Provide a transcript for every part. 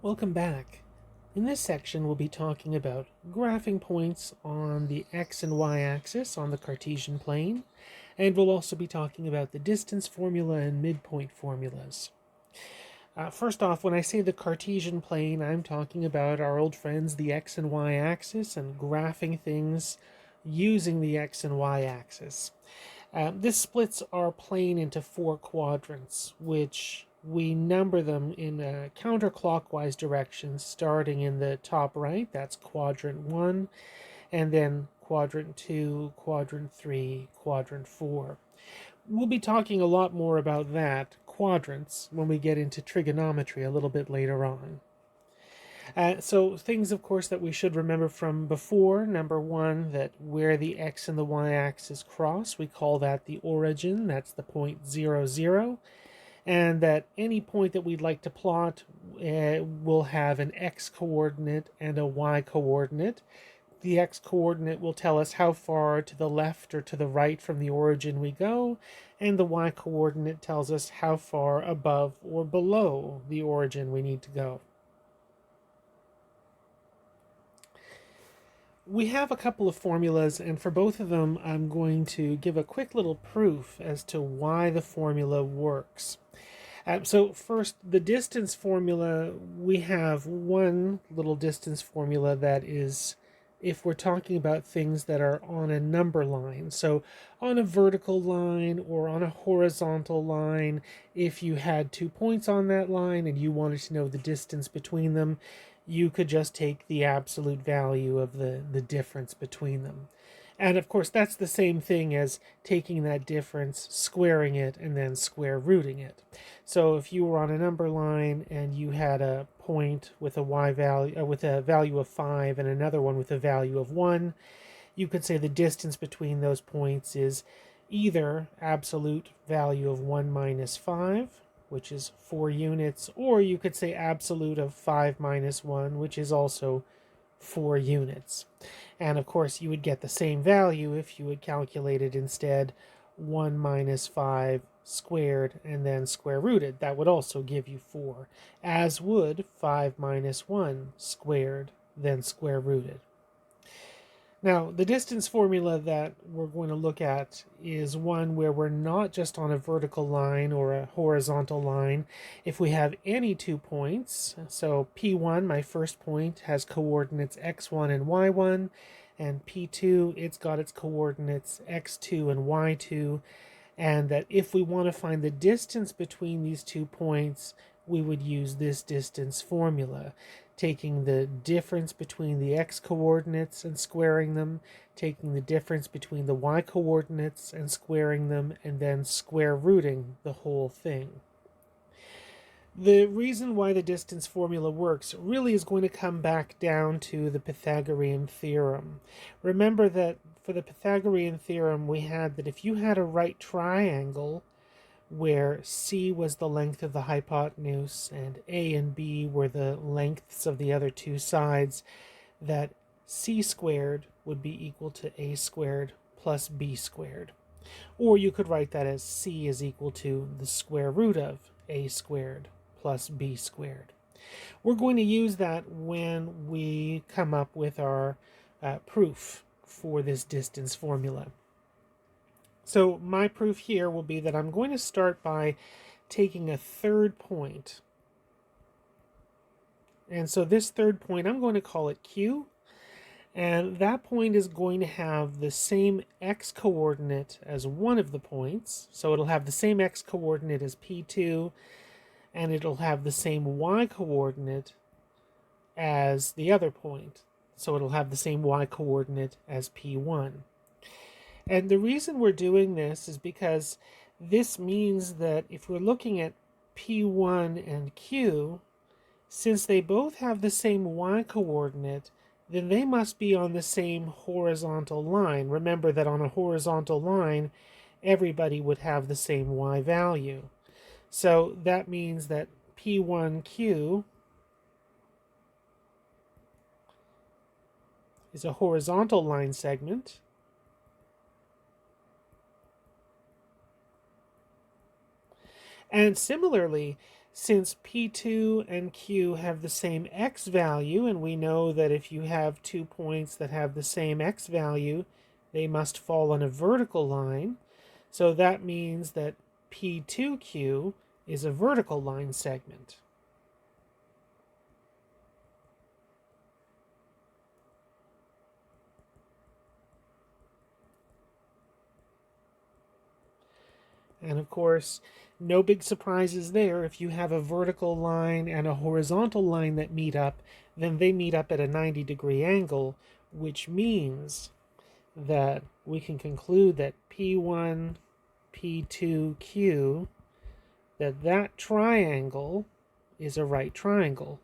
Welcome back. In this section, we'll be talking about graphing points on the x and y axis on the Cartesian plane, and we'll also be talking about the distance formula and midpoint formulas. First off, when I say the Cartesian plane, I'm talking about our old friends, the x and y axis, and graphing things using the x and y axis. This splits our plane into 4 quadrants, which we number them in a counterclockwise direction, starting in the top right, that's quadrant 1, and then quadrant 2, quadrant 3, quadrant 4. We'll be talking a lot more about that, quadrants, when we get into trigonometry a little bit later on. So things, of course, that we should remember from before. Number one, that where the x and the y-axis cross, we call that the origin. That's the point 0, 0. And that any point that we'd like to plot will have an x-coordinate and a y-coordinate. The x-coordinate will tell us how far to the left or to the right from the origin we go, and the y-coordinate tells us how far above or below the origin we need to go. We have a couple of formulas, and for both of them I'm going to give a quick little proof as to why the formula works. So first, the distance formula, we have one little distance formula that is if we're talking about things that are on a number line. So on a vertical line or on a horizontal line, if you had 2 points on that line and you wanted to know the distance between them, you could just take the absolute value of the difference between them. And of course, that's the same thing as taking that difference, squaring it, and then square rooting it. So if you were on a number line and you had a point with a y value, with a value of 5 and another one with a value of 1, you could say the distance between those points is either absolute value of 1 minus 5, which is 4 units, or you could say absolute of 5 minus 1, which is also 4 units. And of course you would get the same value if you had calculated instead 1 minus 5 squared and then square rooted. That would also give you 4, as would 5 minus 1 squared then square rooted. Now, the distance formula that we're going to look at is one where we're not just on a vertical line or a horizontal line. If we have any 2 points, so P1, my first point, has coordinates x1 and y1, and P2, it's got its coordinates x2 and y2, and that if we want to find the distance between these 2 points, we would use this distance formula, taking the difference between the x-coordinates and squaring them, taking the difference between the y-coordinates and squaring them, and then square rooting the whole thing. The reason why the distance formula works really is going to come back down to the Pythagorean Theorem. Remember that for the Pythagorean Theorem we had that if you had a right triangle where C was the length of the hypotenuse and A and B were the lengths of the other 2 sides, that C squared would be equal to A squared plus B squared. Or you could write that as C is equal to the square root of A squared plus B squared. We're going to use that when we come up with our proof for this distance formula. So my proof here will be that I'm going to start by taking a third point. And so this third point, I'm going to call it Q. And that point is going to have the same x-coordinate as one of the points. So it'll have the same x-coordinate as P2, and it'll have the same y-coordinate as the other point. So it'll have the same y-coordinate as P1. And the reason we're doing this is because this means that if we're looking at P1 and Q, since they both have the same y-coordinate, then they must be on the same horizontal line. Remember that on a horizontal line, everybody would have the same y value. So that means that P1Q is a horizontal line segment. And similarly, Since P2 and Q have the same x value, and we know that if you have 2 points that have the same x value, they must fall on a vertical line. So that means that P2Q is a vertical line segment. And of course, no big surprises there. If you have a vertical line and a horizontal line that meet up, then they meet up at a 90-degree angle, which means that we can conclude that P1, P2, Q, that triangle is a right triangle.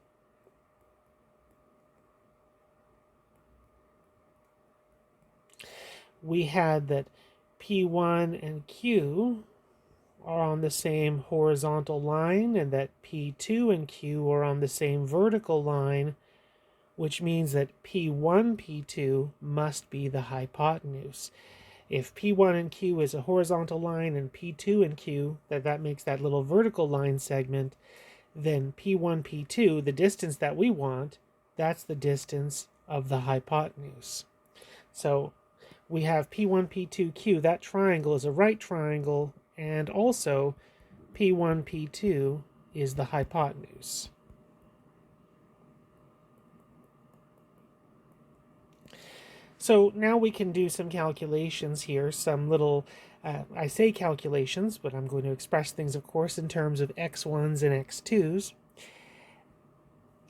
We had that P1 and Q are on the same horizontal line, and that P2 and Q are on the same vertical line, which means that P1, P2 must be the hypotenuse. If P1 and Q is a horizontal line and P2 and Q, that makes that little vertical line segment, then P1, P2, the distance that we want, that's the distance of the hypotenuse. So we have P1, P2, Q. That triangle is a right triangle, and also P1, P2 is the hypotenuse. So now we can do some calculations here, some little, I say calculations, but I'm going to express things, of course, in terms of x1s and x2s.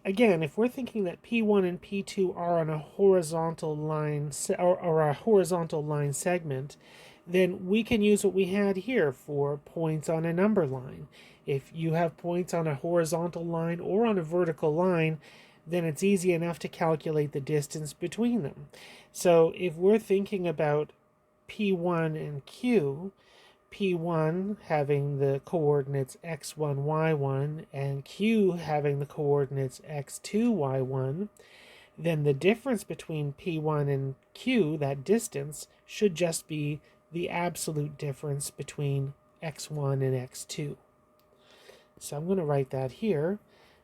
Again, if we're thinking that P1 and P2 are on a horizontal line, or a horizontal line segment, then we can use what we had here for points on a number line. If you have points on a horizontal line or on a vertical line, then it's easy enough to calculate the distance between them. So if we're thinking about P1 and Q, P1 having the coordinates x1, y1, and Q having the coordinates x2, y1, then the difference between P1 and Q, that distance, should just be the absolute difference between x1 and x2. So I'm going to write that here,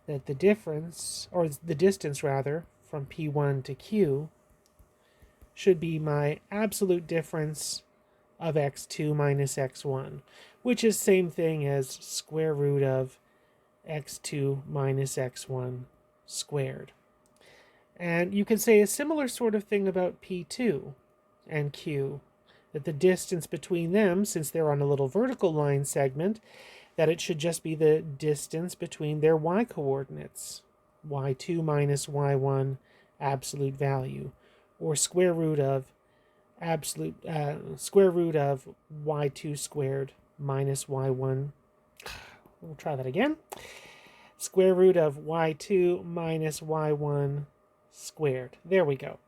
that the difference, or the distance rather, from P1 to Q should be my absolute difference of x2 minus x1, which is same thing as square root of x2 minus x1 squared. And you can say a similar sort of thing about P2 and Q, that the distance between them, since they're on a little vertical line segment, that it should just be the distance between their y coordinates, y2 minus y1 absolute value, or square root of y2 squared minus y1. We'll try that again. Square root of y2 minus y1 squared. There we go.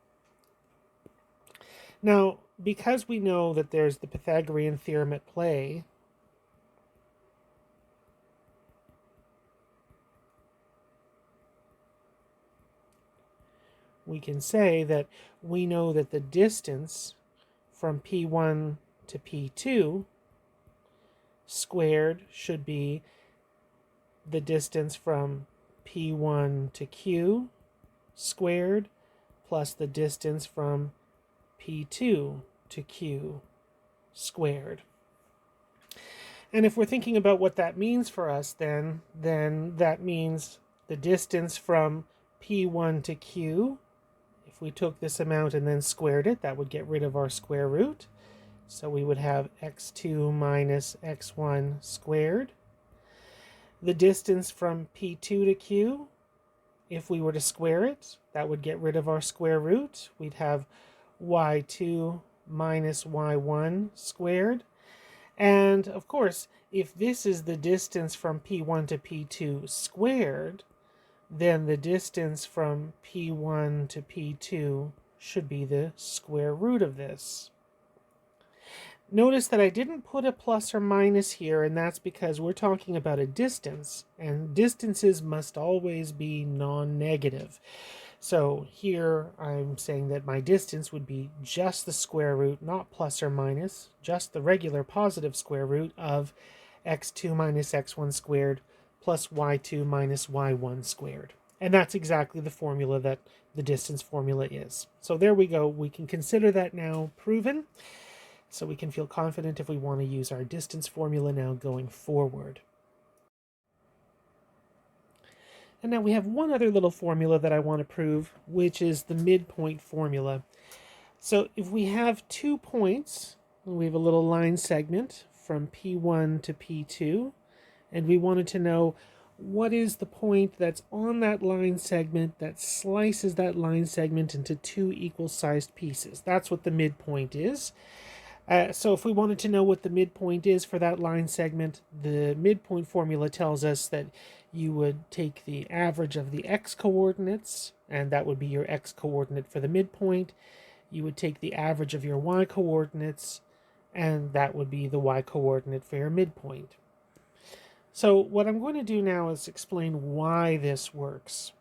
Now, because we know that there's the Pythagorean theorem at play, we can say that we know that the distance from P1 to P2 squared should be the distance from P1 to Q squared plus the distance from P2 to Q squared. And if we're thinking about what that means for us, then that means the distance from P1 to Q, if we took this amount and then squared it, that would get rid of our square root. So we would have x2 minus x1 squared. The distance from P2 to Q, if we were to square it, that would get rid of our square root. We'd have y2 minus y1 squared. And of course, if this is the distance from P1 to P2 squared, then the distance from P1 to P2 should be the square root of this. Notice that I didn't put a plus or minus here, and that's because we're talking about a distance, and distances must always be non-negative. So here I'm saying that my distance would be just the square root, not plus or minus, just the regular positive square root of x2 minus x1 squared plus y2 minus y1 squared. And that's exactly the formula that the distance formula is. So there we go. We can consider that now proven. So we can feel confident if we want to use our distance formula now going forward. And now we have one other little formula that I want to prove, which is the midpoint formula. So if we have 2 points, we have a little line segment from P1 to P2, and we wanted to know what is the point that's on that line segment that slices that line segment into 2 equal-sized pieces. That's what the midpoint is. So if we wanted to know what the midpoint is for that line segment, the midpoint formula tells us that you would take the average of the x-coordinates, and that would be your x-coordinate for the midpoint. You would take the average of your y-coordinates, and that would be the y-coordinate for your midpoint. So what I'm going to do now is explain why this works.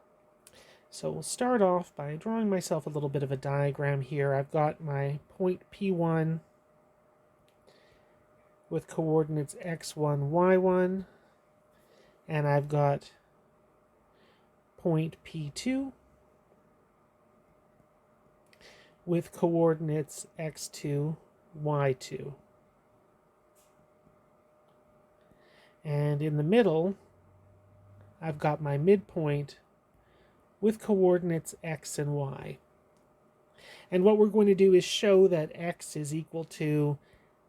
So we'll start off by drawing myself a little bit of a diagram here. I've got my point P1 with coordinates x1, y1, and I've got point P2 with coordinates x2, y2. And in the middle, I've got my midpoint with coordinates x and y. And what we're going to do is show that x is equal to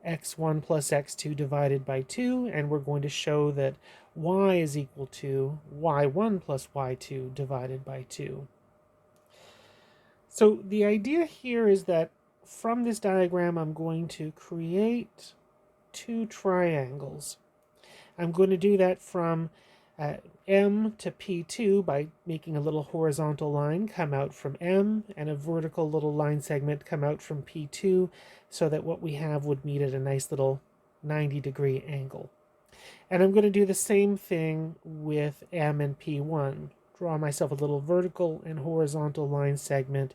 x1 plus x2 divided by 2, and we're going to show that y is equal to y1 plus y2 divided by 2. So the idea here is that from this diagram I'm going to create 2 triangles. I'm going to do that from M to P2 by making a little horizontal line come out from M and a vertical little line segment come out from P2, so that what we have would meet at a nice little 90-degree angle. And I'm going to do the same thing with M and P1. Draw myself a little vertical and horizontal line segment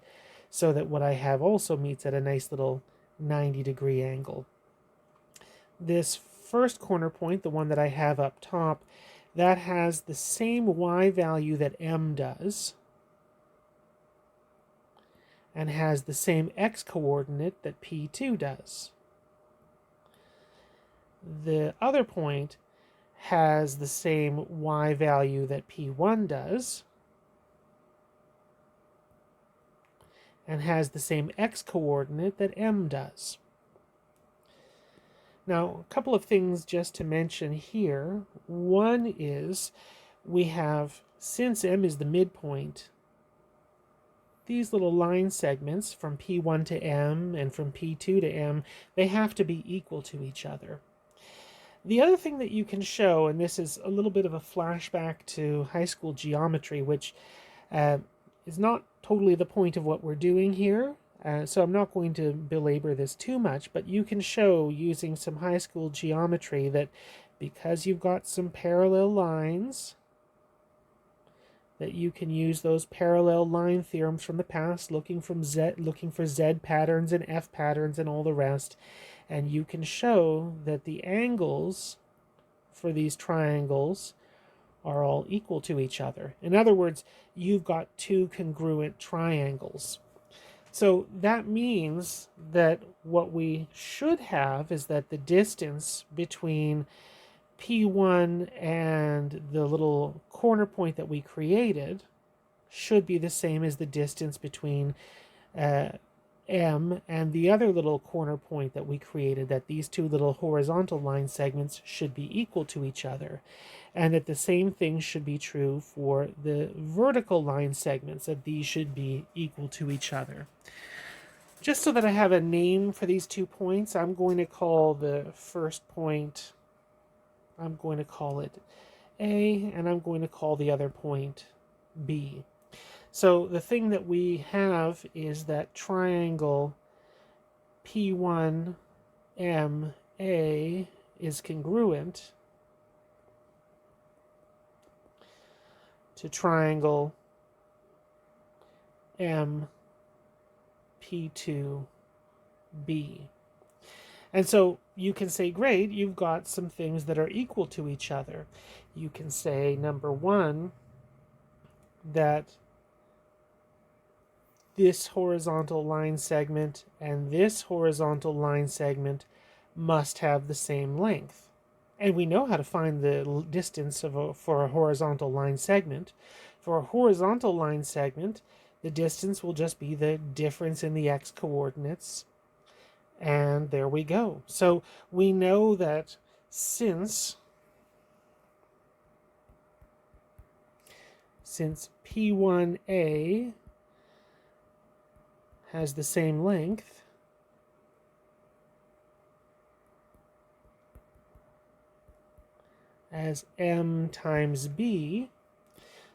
so that what I have also meets at a nice little 90-degree angle. This first corner point, the one that I have up top, that has the same y value that M does and has the same x coordinate that P2 does. The other point has the same y value that P1 does and has the same x coordinate that M does. Now, a couple of things just to mention here. One is we have, since M is the midpoint, these little line segments from P1 to M and from P2 to M, they have to be equal to each other. The other thing that you can show, and this is a little bit of a flashback to high school geometry, which is not totally the point of what we're doing here, so I'm not going to belabor this too much, but you can show using some high school geometry that because you've got some parallel lines, that you can use those parallel line theorems from the past, looking for Z patterns and F patterns and all the rest, and you can show that the angles for these triangles are all equal to each other. In other words, you've got 2 congruent triangles. So that means that what we should have is that the distance between P1 and the little corner point that we created should be the same as the distance between M and the other little corner point that we created, that these 2 little horizontal line segments should be equal to each other. And that the same thing should be true for the vertical line segments, that these should be equal to each other. Just so that I have a name for these 2 points, I'm going to call the first point, I'm going to call it A, and I'm going to call the other point B. So the thing that we have is that triangle P1MA is congruent to triangle MP2B. And so you can say, great, you've got some things that are equal to each other. you can say, number one, that this horizontal line segment and this horizontal line segment must have the same length. And we know how to find the distance for a horizontal line segment. For a horizontal line segment, the distance will just be the difference in the x coordinates. And there we go. So we know that since P1A has the same length as m times b,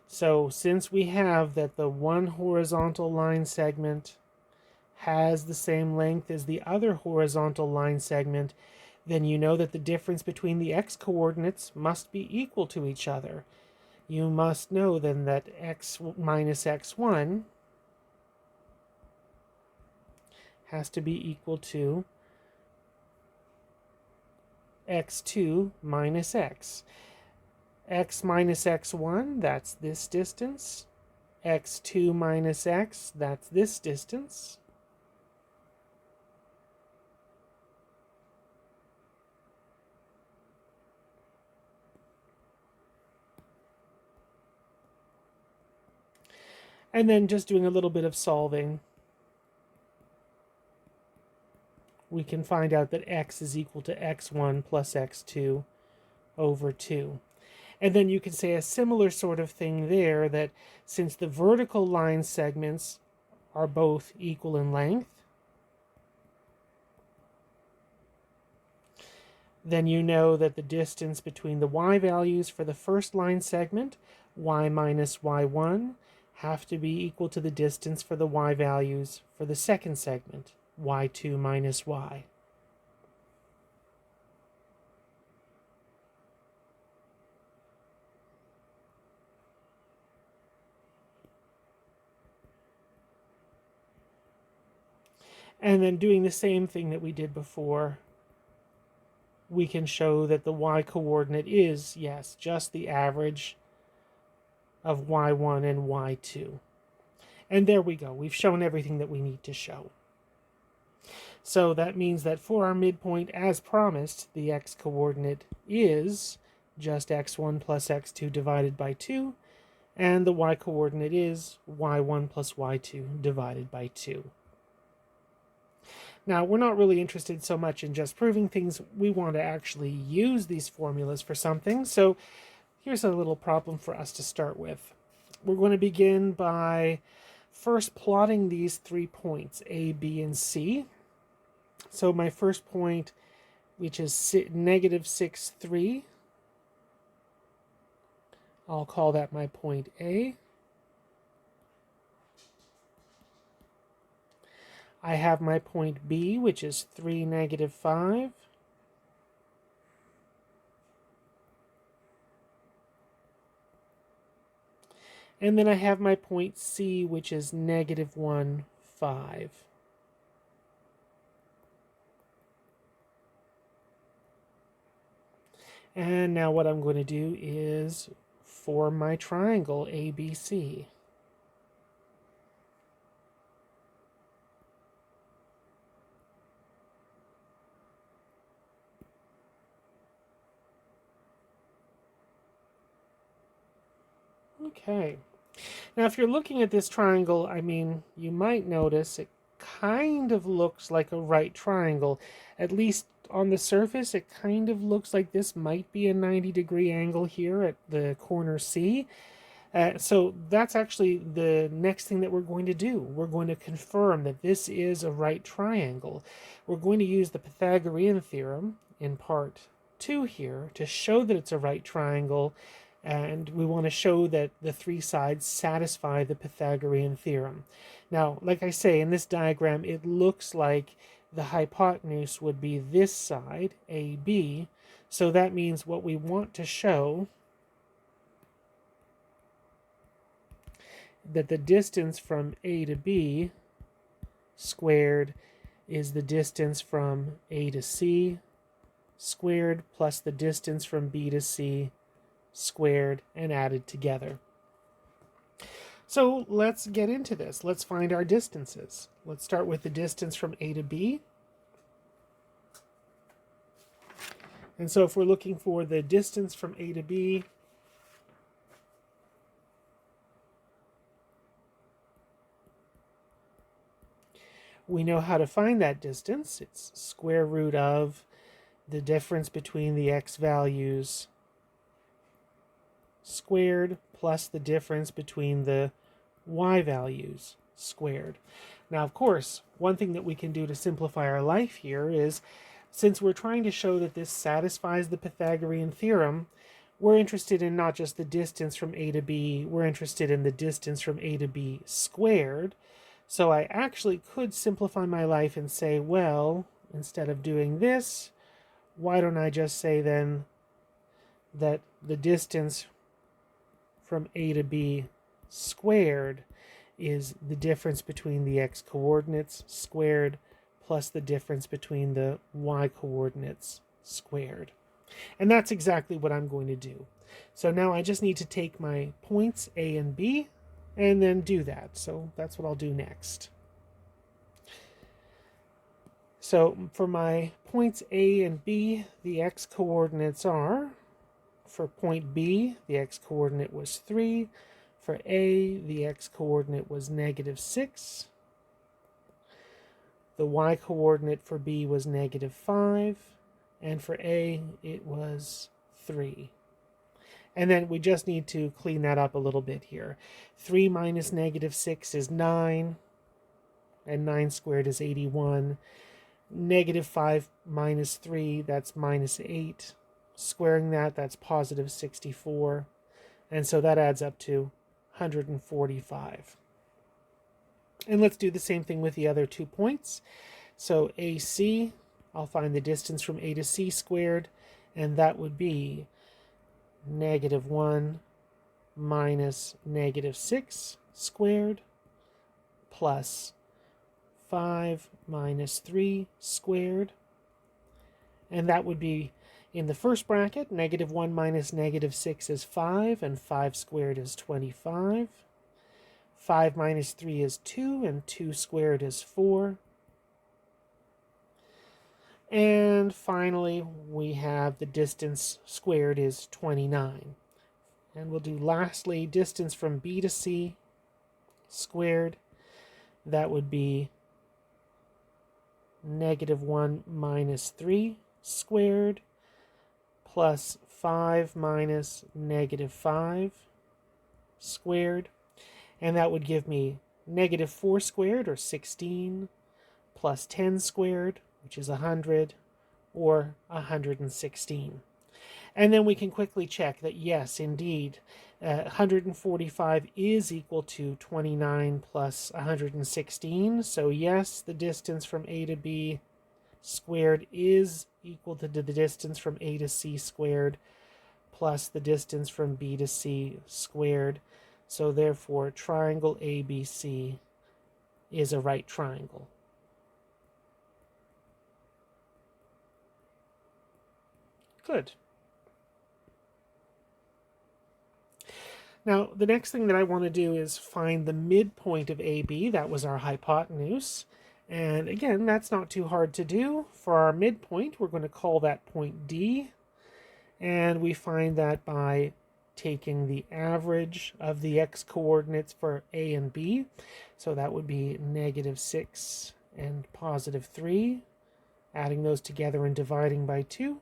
so since we have that the one horizontal line segment has the same length as the other horizontal line segment, then you know that the difference between the x coordinates must be equal to each other. You must know then that x minus x1 has to be equal to x2 minus x. X minus x1, that's this distance. X2 minus x, that's this distance. And then just doing a little bit of solving, we can find out that x is equal to x1 plus x2 over 2. And then you can say a similar sort of thing there, that since the vertical line segments are both equal in length, then you know that the distance between the y values for the first line segment, y minus y1, have to be equal to the distance for the y values for the second segment, y2 minus y. And then doing the same thing that we did before, we can show that the y coordinate is, yes, just the average of y1 and y2. And there we go. We've shown everything that we need to show. So that means that for our midpoint, as promised, the x coordinate is just x1 plus x2 divided by 2, and the y coordinate is y1 plus y2 divided by 2. Now, we're not really interested so much in just proving things. We want to actually use these formulas for something. So here's a little problem for us to start with. We're going to begin by first plotting these 3 points, A, B, and C. So my first point, which is negative 6, 3, I'll call that my point A. I have my point B, which is 3, negative 5. And then I have my point C, which is negative 1, 5. And now what I'm going to do is form my triangle ABC. Okay. Now, if you're looking at this triangle, I mean, you might notice it kind of looks like a right triangle. At least on the surface, it kind of looks like this might be a 90-degree angle here at the corner C. So that's actually the next thing that we're going to do. We're going to confirm that this is a right triangle. We're going to use the Pythagorean Theorem in part 2 here to show that it's a right triangle, and we want to show that the 3 sides satisfy the Pythagorean Theorem. Now, like I say, in this diagram, it looks like the hypotenuse would be this side, AB, so that means what we want to show that the distance from A to B squared is the distance from A to C squared plus the distance from B to C squared and added together. So let's get into this. Let's find our distances. Let's start with the distance from A to B. And so if we're looking for the distance from A to B, we know how to find that distance. It's square root of the difference between the x values squared plus the difference between the y values squared. Now, of course, one thing that we can do to simplify our life here is, since we're trying to show that this satisfies the Pythagorean theorem, we're interested in not just the distance from A to B, we're interested in the distance from A to B squared. So I actually could simplify my life and say, well, instead of doing this, why don't I just say then that the distance from A to B squared is the difference between the x coordinates squared plus the difference between the y coordinates squared. And that's exactly what I'm going to do. So now I just need to take my points A and B and then do that. So that's what I'll do next. So for my points A and B, the x coordinates are, for point B, the x coordinate was 3. For A, the x coordinate was -6. The y coordinate for B was -5. And for A, it was 3. And then we just need to clean that up a little bit here. 3 minus -6 is 9. And 9 squared is 81. -5 minus 3, that's -8. Squaring that, that's positive 64. And so that adds up to 145. And let's do the same thing with the other 2 points. So AC, I'll find the distance from A to C squared, and that would be -1 minus -6 squared plus 5 minus 3 squared. And that would be, in the first bracket, -1 minus -6 is 5, and 5 squared is 25. 5 minus 3 is 2, and 2 squared is 4. And finally, we have the distance squared is 29. And we'll do lastly, distance from B to C squared. That would be -1 minus 3 squared plus 5 minus -5 squared. And that would give me -4 squared, or 16, plus 10 squared, which is 100, or 116. And then we can quickly check that, yes, indeed, 145 is equal to 29 plus 116. So yes, the distance from A to B squared is equal to the distance from A to C squared plus the distance from B to C squared. So therefore, triangle ABC is a right triangle. Good. Now, the next thing that I want to do is find the midpoint of AB. That was our hypotenuse. And again, that's not too hard to do. For our midpoint, we're going to call that point D. And we find that by taking the average of the x-coordinates for A and B. So that would be -6 and +3. Adding those together and dividing by 2.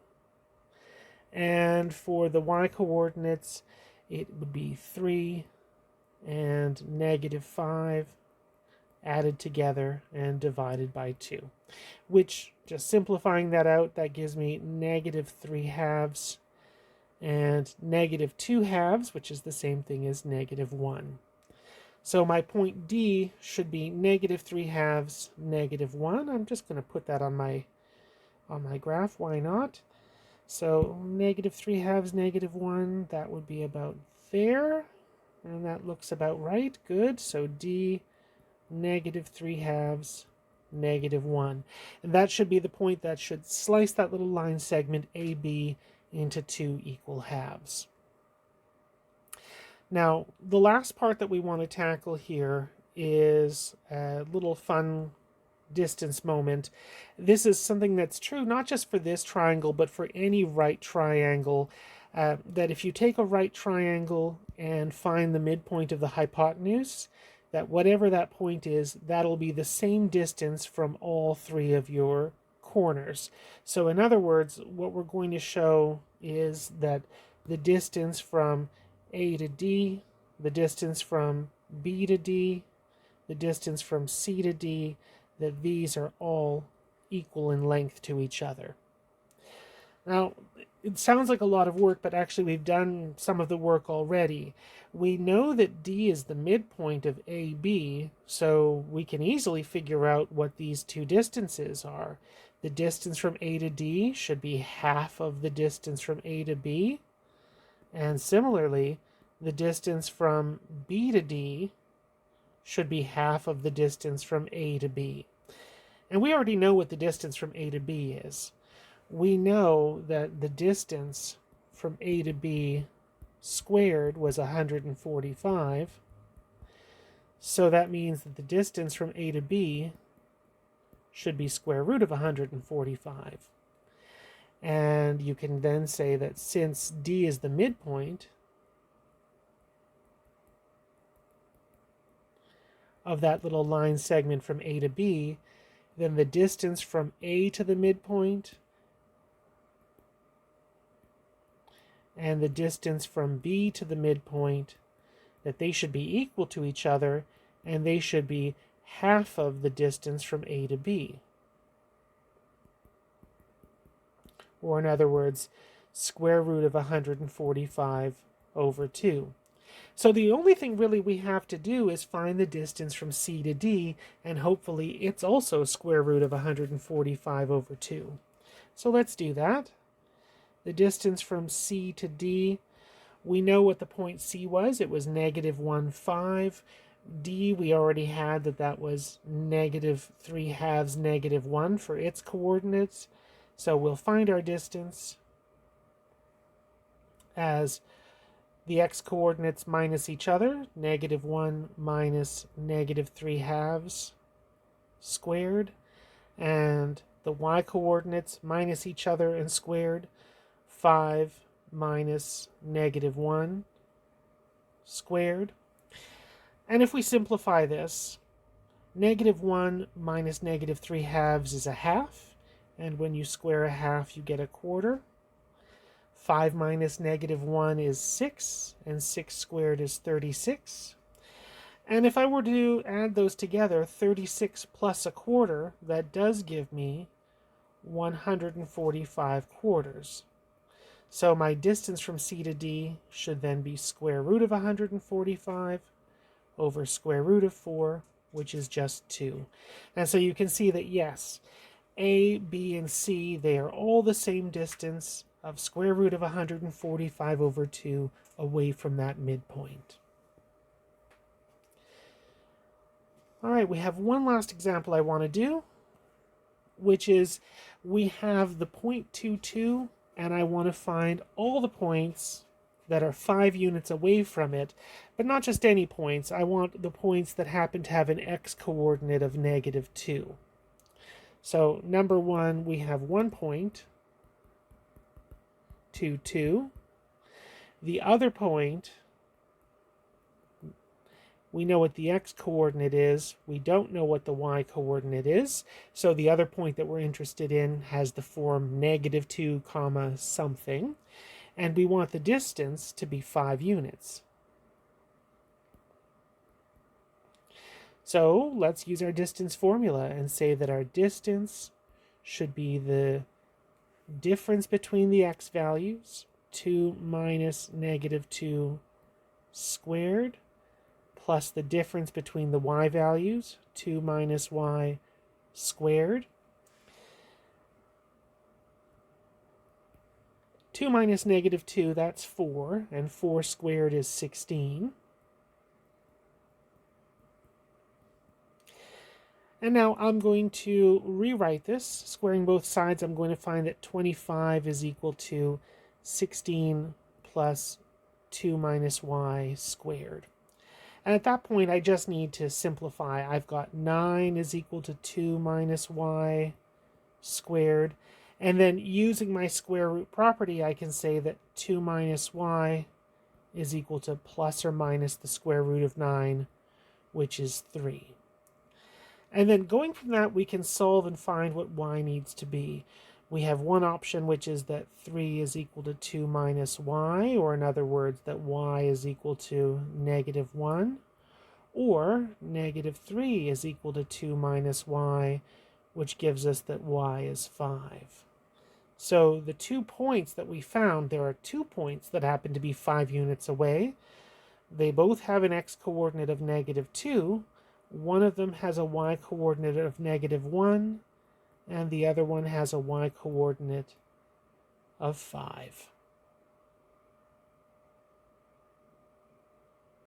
And for the y-coordinates, it would be 3 and -5 added together and divided by 2. Which, just simplifying that out, that gives me -3/2 and -2/2, which is the same thing as -1. So my point D should be -3/2, -1. I'm just going to put that on my graph. Why not? So -3/2, -1, that would be about there. And that looks about right. Good. So D, -3/2, -1. And that should be the point that should slice that little line segment AB into 2 equal halves. Now, the last part that we want to tackle here is a little fun distance moment. This is something that's true not just for this triangle, but for any right triangle. That if you take a right triangle and find the midpoint of the hypotenuse, that whatever that point is, that'll be the same distance from all three of your corners. So in other words, what we're going to show is that the distance from A to D, the distance from B to D, the distance from C to D, that these are all equal in length to each other. Now, it sounds like a lot of work, but actually we've done some of the work already. We know that D is the midpoint of AB, so we can easily figure out what these two distances are. The distance from A to D should be half of the distance from A to B, and similarly, the distance from B to D should be half of the distance from A to B. And we already know what the distance from A to B is. We know that the distance from A to B squared was 145. So that means that the distance from A to B should be square root of 145. And you can then say that since D is the midpoint of that little line segment from A to B, then the distance from A to the midpoint and the distance from B to the midpoint, that they should be equal to each other, and they should be half of the distance from A to B. Or in other words, square root of 145 over 2. So the only thing really we have to do is find the distance from C to D, and hopefully it's also square root of 145 over 2. So let's do that. The distance from C to D, we know what the point C was. It was negative 1, 5. D, we already had that was negative 3/2, negative 1 for its coordinates. So we'll find our distance as the x-coordinates minus each other, negative 1 minus negative 3/2 squared, and the y-coordinates minus each other and squared, 5 minus negative 1 squared. And if we simplify this, negative 1 minus negative 3/2 is a half, and when you square a half you get a quarter. 5 minus negative 1 is 6, and 6 squared is 36. And if I were to add those together, 36 plus a quarter, that does give me 145 quarters. So my distance from C to D should then be square root of 145 over square root of 4, which is just 2. And so you can see that yes, A, B, and C, they are all the same distance of square root of 145 over 2 away from that midpoint. All right, we have one last example I want to do, which is we have the point 2, 2, and I want to find all the points that are 5 units away from it, but not just any points. I want the points that happen to have an x-coordinate of negative 2. So number 1, we have 1 point, 2, 2. The other point, we know what the x-coordinate is. We don't know what the y-coordinate is. So the other point that we're interested in has the form negative 2 comma something. And we want the distance to be 5 units. So let's use our distance formula and say that our distance should be the difference between the x values, 2 minus negative 2 squared, plus the difference between the y values, 2 minus y squared. 2 minus negative 2, that's 4, and 4 squared is 16. And now I'm going to rewrite this. Squaring both sides, I'm going to find that 25 is equal to 16 plus 2 minus y squared. And at that point, I just need to simplify. I've got 9 is equal to 2 minus y squared. And then using my square root property, I can say that 2 minus y is equal to plus or minus the square root of 9, which is 3. And then going from that, we can solve and find what y needs to be. We have one option, which is that 3 is equal to 2 minus y, or in other words, that y is equal to negative 1, or negative 3 is equal to 2 minus y, which gives us that y is 5. So the 2 points that we found, there are 2 points that happen to be 5 units away. They both have an x-coordinate of negative 2. One of them has a y-coordinate of negative 1, and the other one has a y-coordinate of 5.